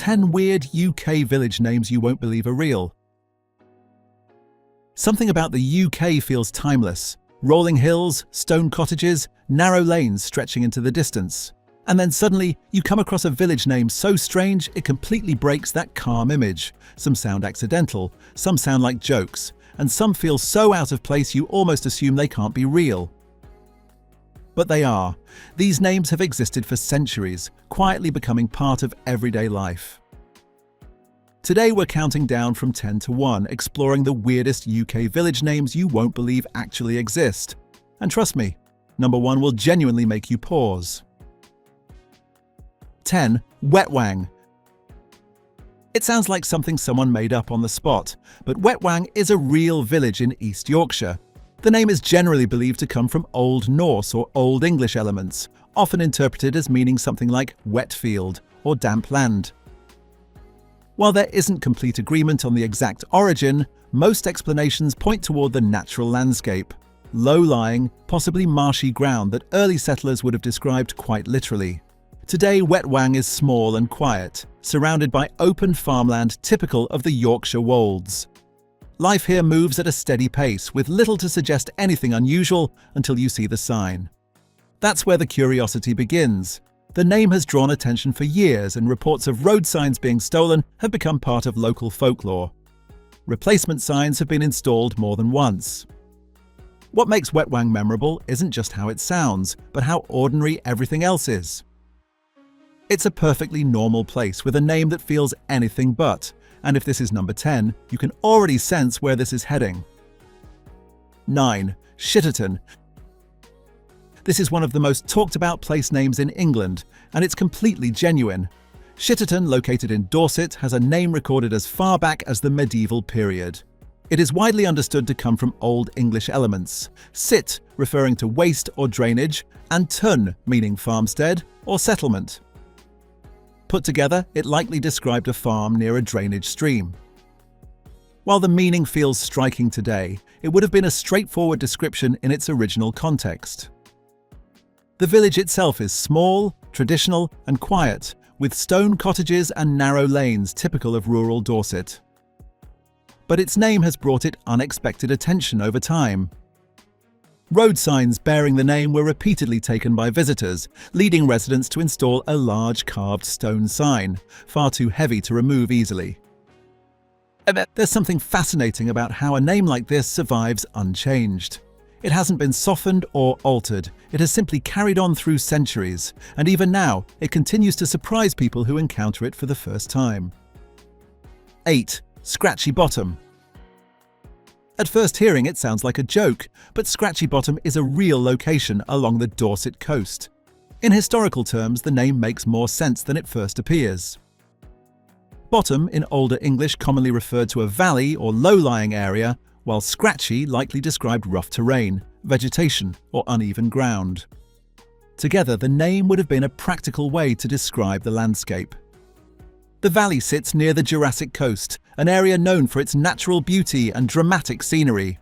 10 weird UK village names you won't believe are real. Something about the UK feels timeless. Rolling hills, stone cottages, narrow lanes stretching into the distance. And then suddenly, you come across a village name so strange it completely breaks that calm image. Some sound accidental, some sound like jokes, and some feel so out of place you almost assume they can't be real. But they are. These names have existed for centuries, quietly becoming part of everyday life. Today we're counting down from 10 to 1, exploring the weirdest UK village names you won't believe actually exist. And trust me, number 1 will genuinely make you pause. 10. Wetwang. It sounds like something someone made up on the spot, but Wetwang is a real village in East Yorkshire. The name is generally believed to come from Old Norse or Old English elements, often interpreted as meaning something like wet field or damp land. While there isn't complete agreement on the exact origin, most explanations point toward the natural landscape, low-lying, possibly marshy ground that early settlers would have described quite literally. Today, Wetwang is small and quiet, surrounded by open farmland typical of the Yorkshire Wolds. Life here moves at a steady pace, with little to suggest anything unusual until you see the sign. That's where the curiosity begins. The name has drawn attention for years, and reports of road signs being stolen have become part of local folklore. Replacement signs have been installed more than once. What makes Wetwang memorable isn't just how it sounds, but how ordinary everything else is. It's a perfectly normal place with a name that feels anything but, and if this is number 10, you can already sense where this is heading. 9. Shitterton. This is one of the most talked about place names in England, and it's completely genuine. Shitterton, located in Dorset, has a name recorded as far back as the medieval period. It is widely understood to come from Old English elements, sit referring to waste or drainage, and tun meaning farmstead or settlement. Put together, it likely described a farm near a drainage stream. While the meaning feels striking today, it would have been a straightforward description in its original context. The village itself is small, traditional, and quiet, with stone cottages and narrow lanes typical of rural Dorset. But its name has brought it unexpected attention over time. Road signs bearing the name were repeatedly taken by visitors, leading residents to install a large carved stone sign, far too heavy to remove easily. There's something fascinating about how a name like this survives unchanged. It hasn't been softened or altered, it has simply carried on through centuries, and even now, it continues to surprise people who encounter it for the first time. 8. Scratchy Bottom. At first hearing, it sounds like a joke, but Scratchy Bottom is a real location along the Dorset coast. In historical terms, the name makes more sense than it first appears. Bottom, in Older English, commonly referred to a valley or low-lying area, while scratchy likely described rough terrain, vegetation, or uneven ground. Together, the name would have been a practical way to describe the landscape. The valley sits near the Jurassic coast, an area known for its natural beauty and dramatic scenery.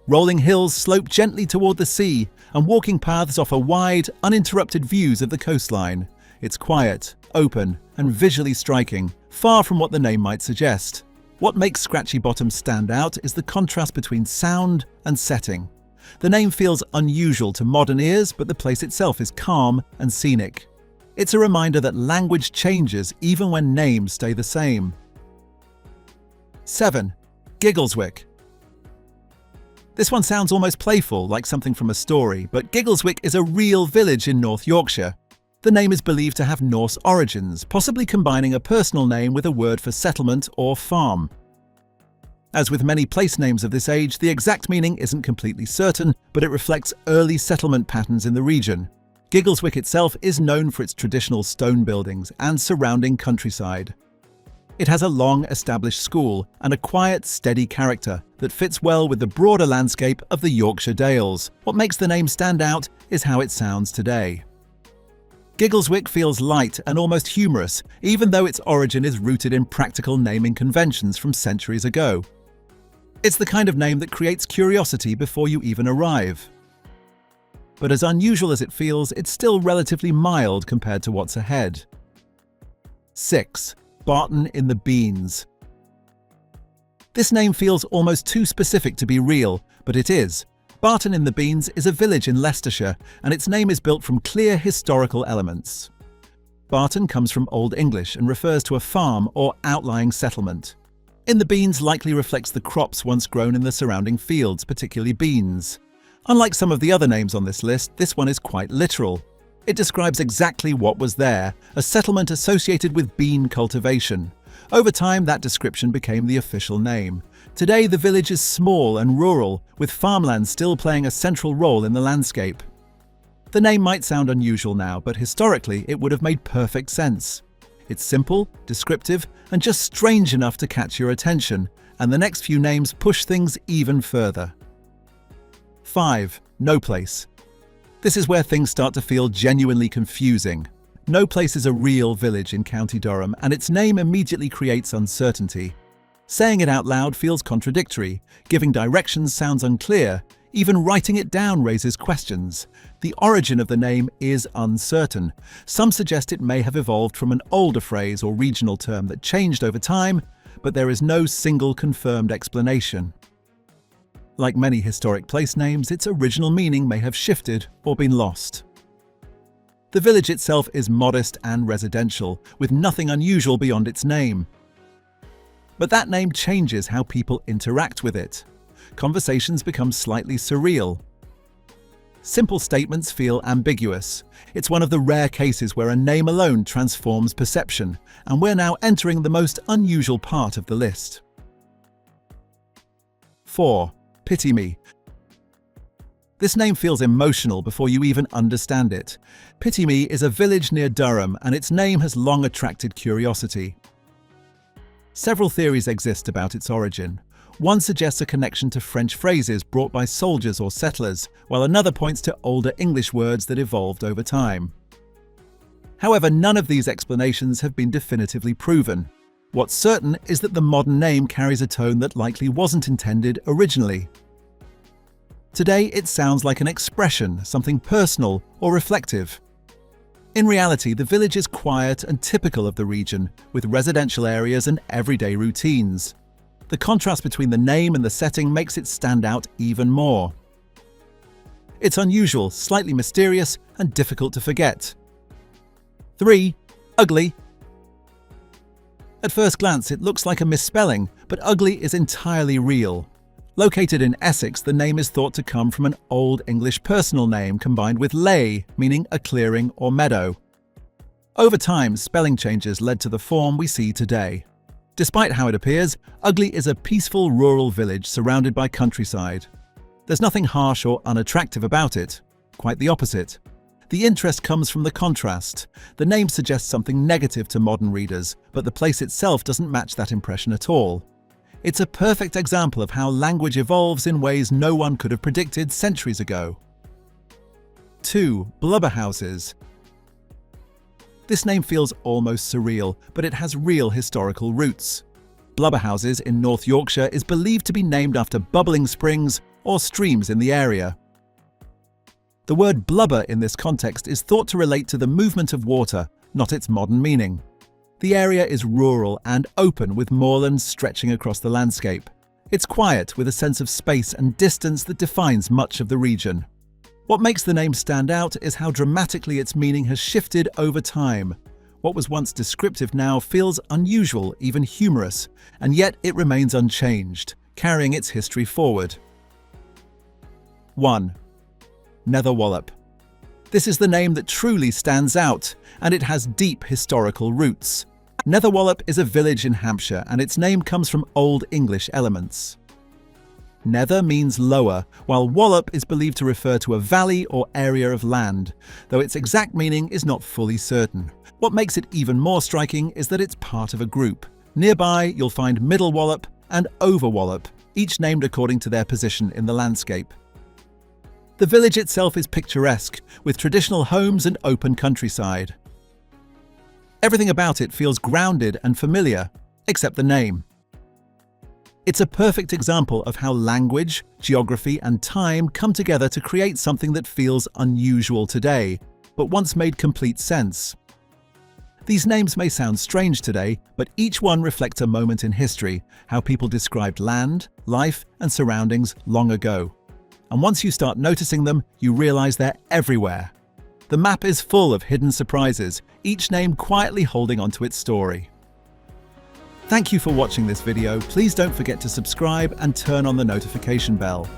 Rolling hills slope gently toward the sea, and walking paths offer wide, uninterrupted views of the coastline. It's quiet, open, and visually striking, far from what the name might suggest. What makes Scratchy Bottom stand out is the contrast between sound and setting. The name feels unusual to modern ears, but the place itself is calm and scenic. It's a reminder that language changes even when names stay the same. 7. Giggleswick. This one sounds almost playful, like something from a story, but Giggleswick is a real village in North Yorkshire. The name is believed to have Norse origins, possibly combining a personal name with a word for settlement or farm. As with many place names of this age, the exact meaning isn't completely certain, but it reflects early settlement patterns in the region. Giggleswick itself is known for its traditional stone buildings and surrounding countryside. It has a long-established school and a quiet, steady character that fits well with the broader landscape of the Yorkshire Dales. What makes the name stand out is how it sounds today. Giggleswick feels light and almost humorous, even though its origin is rooted in practical naming conventions from centuries ago. It's the kind of name that creates curiosity before you even arrive. But as unusual as it feels, it's still relatively mild compared to what's ahead. 6. Barton in the Beans. This name feels almost too specific to be real, but it is. Barton in the Beans is a village in Leicestershire, and its name is built from clear historical elements. Barton comes from Old English and refers to a farm or outlying settlement. In the Beans likely reflects the crops once grown in the surrounding fields, particularly beans. Unlike some of the other names on this list, this one is quite literal. It describes exactly what was there, a settlement associated with bean cultivation. Over time, that description became the official name. Today, the village is small and rural, with farmland still playing a central role in the landscape. The name might sound unusual now, but historically, it would have made perfect sense. It's simple, descriptive, and just strange enough to catch your attention, and the next few names push things even further. 5. No Place. This is where things start to feel genuinely confusing. No Place is a real village in County Durham, and its name immediately creates uncertainty. Saying it out loud feels contradictory, giving directions sounds unclear, even writing it down raises questions. The origin of the name is uncertain. Some suggest it may have evolved from an older phrase or regional term that changed over time, but there is no single confirmed explanation. Like many historic place names, its original meaning may have shifted or been lost. The village itself is modest and residential, with nothing unusual beyond its name. But that name changes how people interact with it. Conversations become slightly surreal. Simple statements feel ambiguous. It's one of the rare cases where a name alone transforms perception, and we're now entering the most unusual part of the list. 4. Pity Me. This name feels emotional before you even understand it. Pity Me is a village near Durham, and its name has long attracted curiosity. Several theories exist about its origin. One suggests a connection to French phrases brought by soldiers or settlers, while another points to older English words that evolved over time. However, none of these explanations have been definitively proven. What's certain is that the modern name carries a tone that likely wasn't intended originally. Today, it sounds like an expression, something personal or reflective. In reality, the village is quiet and typical of the region, with residential areas and everyday routines. The contrast between the name and the setting makes it stand out even more. It's unusual, slightly mysterious, and difficult to forget. 3. Ugly. At first glance, it looks like a misspelling, but Ugly is entirely real. Located in Essex, the name is thought to come from an Old English personal name combined with ley, meaning a clearing or meadow. Over time, spelling changes led to the form we see today. Despite how it appears, Ugly is a peaceful rural village surrounded by countryside. There's nothing harsh or unattractive about it. Quite the opposite. The interest comes from the contrast. The name suggests something negative to modern readers, but the place itself doesn't match that impression at all. It's a perfect example of how language evolves in ways no one could have predicted centuries ago. 2. Blubberhouses. This name feels almost surreal, but it has real historical roots. Blubberhouses in North Yorkshire is believed to be named after bubbling springs or streams in the area. The word blubber in this context is thought to relate to the movement of water, not its modern meaning. The area is rural and open, with moorlands stretching across the landscape. It's quiet, with a sense of space and distance that defines much of the region. What makes the name stand out is how dramatically its meaning has shifted over time. What was once descriptive now feels unusual, even humorous, and yet it remains unchanged, carrying its history forward. 1. Netherwallop. This is the name that truly stands out, and it has deep historical roots. Netherwallop is a village in Hampshire, and its name comes from Old English elements. Nether means lower, while wallop is believed to refer to a valley or area of land, though its exact meaning is not fully certain. What makes it even more striking is that it's part of a group. Nearby, you'll find Middle Wallop and Over Wallop, each named according to their position in the landscape. The village itself is picturesque, with traditional homes and open countryside. Everything about it feels grounded and familiar, except the name. It's a perfect example of how language, geography, and time come together to create something that feels unusual today, but once made complete sense. These names may sound strange today, but each one reflects a moment in history, how people described land, life, and surroundings long ago. And once you start noticing them, you realize they're everywhere. The map is full of hidden surprises, each name quietly holding onto its story. Thank you for watching this video. Please don't forget to subscribe and turn on the notification bell.